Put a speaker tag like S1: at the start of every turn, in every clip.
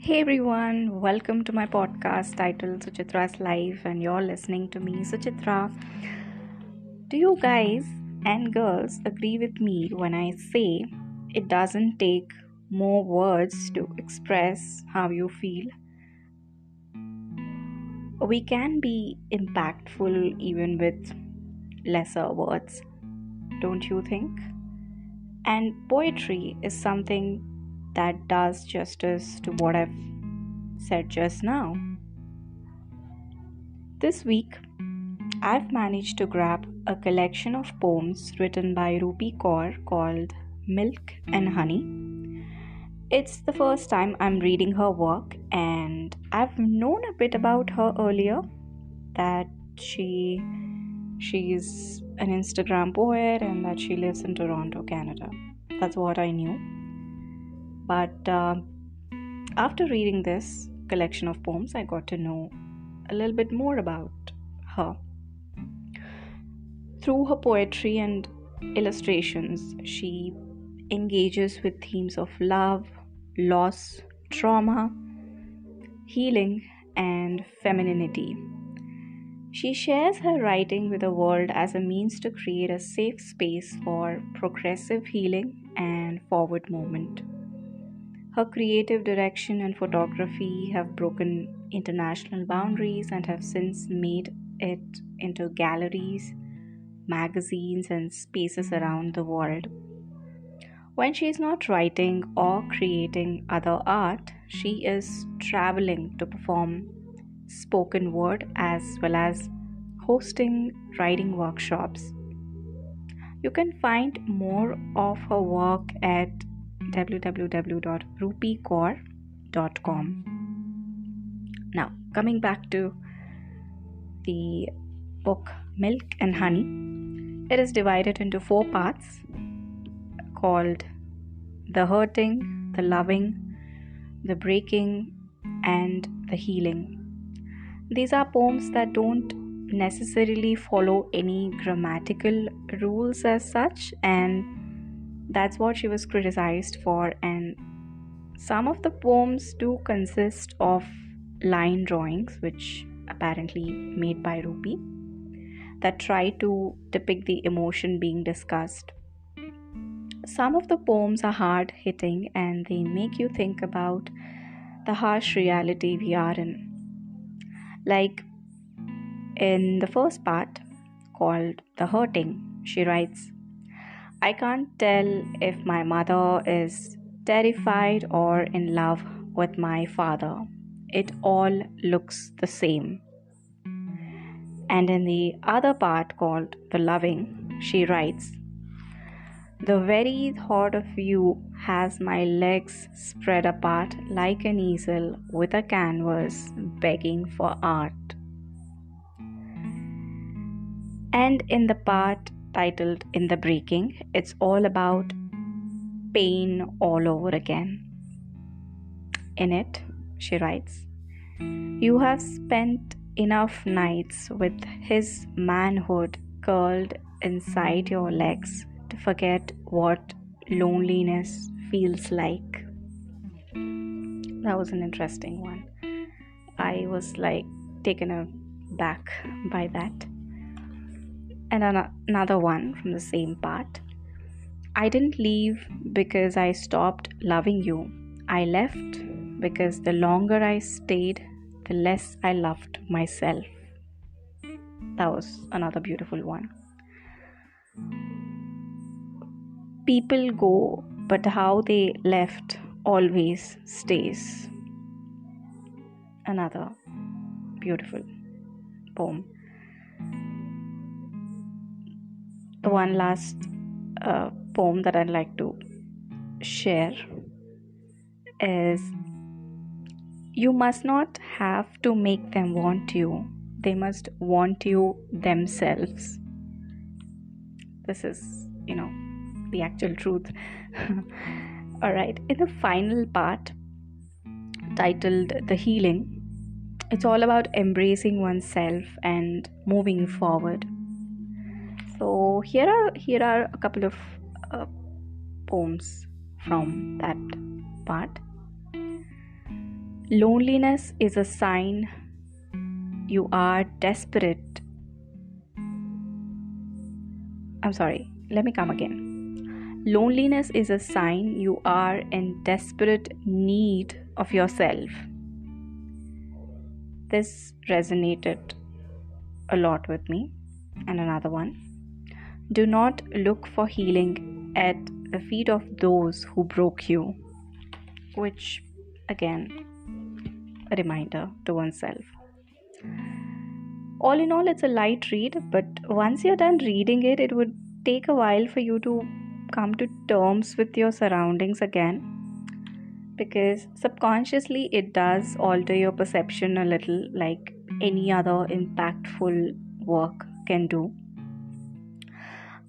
S1: Hey everyone, welcome to my podcast titled Suchitra's Life, and you're listening to me, Suchitra. Do you guys and girls agree with me when I say it doesn't take more words to express how you feel? We can be impactful even with lesser words, don't you think? And poetry is something that does justice to what I've said just now. This week, I've managed to grab a collection of poems written by Rupi Kaur called Milk and Honey. It's the first time I'm reading her work, and I've known a bit about her earlier that she's an Instagram poet and that she lives in Toronto, Canada. That's what I knew. But after reading this collection of poems, I got to know a little bit more about her. Through her poetry and illustrations, she engages with themes of love, loss, trauma, healing, and femininity. She shares her writing with the world as a means to create a safe space for progressive healing and forward movement. Her creative direction and photography have broken international boundaries and have since made it into galleries, magazines, and spaces around the world. When she is not writing or creating other art, she is traveling to perform spoken word as well as hosting writing workshops. You can find more of her work at www.rupikaur.com. Now, coming back to the book Milk and Honey, it is divided into 4 parts called the hurting, the loving, the breaking, and the healing. These are poems that don't necessarily follow any grammatical rules as such, and that's what she was criticized for. And some of the poems do consist of line drawings, which apparently made by Rupi, that try to depict the emotion being discussed. Some of the poems are hard hitting and they make you think about the harsh reality we are in. Like in the first part, called The Hurting, she writes, I can't tell if my mother is terrified or in love with my father. It all looks the same. And in the other part, called The Loving, she writes, the very thought of you has my legs spread apart like an easel with a canvas begging for art. And in the part titled In the Breaking, it's all about pain all over again. In it, she writes, you have spent enough nights with his manhood curled inside your legs to forget what loneliness feels like. That was an interesting one. I was taken aback by that. And another one from the same part. I didn't leave because I stopped loving you. I left because the longer I stayed, the less I loved myself. That was another beautiful one. People go, but how they left always stays. Another beautiful poem. The one last poem that I'd like to share is, you must not have to make them want you. They must want you themselves. This is, the actual truth. Alright, in the final part titled The Healing, it's all about embracing oneself and moving forward. So here are a couple of poems from that part. Loneliness is a sign you are desperate. I'm sorry, let me come again. Loneliness is a sign you are in desperate need of yourself. This resonated a lot with me. And another one. Do not look for healing at the feet of those who broke you. Which, again, a reminder to oneself. All in all, it's a light read, but once you're done reading it, it would take a while for you to come to terms with your surroundings again, because subconsciously it does alter your perception a little, like any other impactful work can do.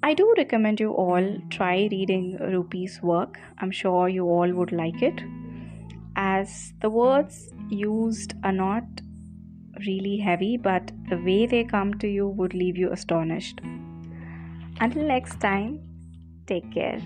S1: I do recommend you all try reading Rupi's work. I'm sure you all would like it, as the words used are not really heavy, but the way they come to you would leave you astonished. Until next time, take care.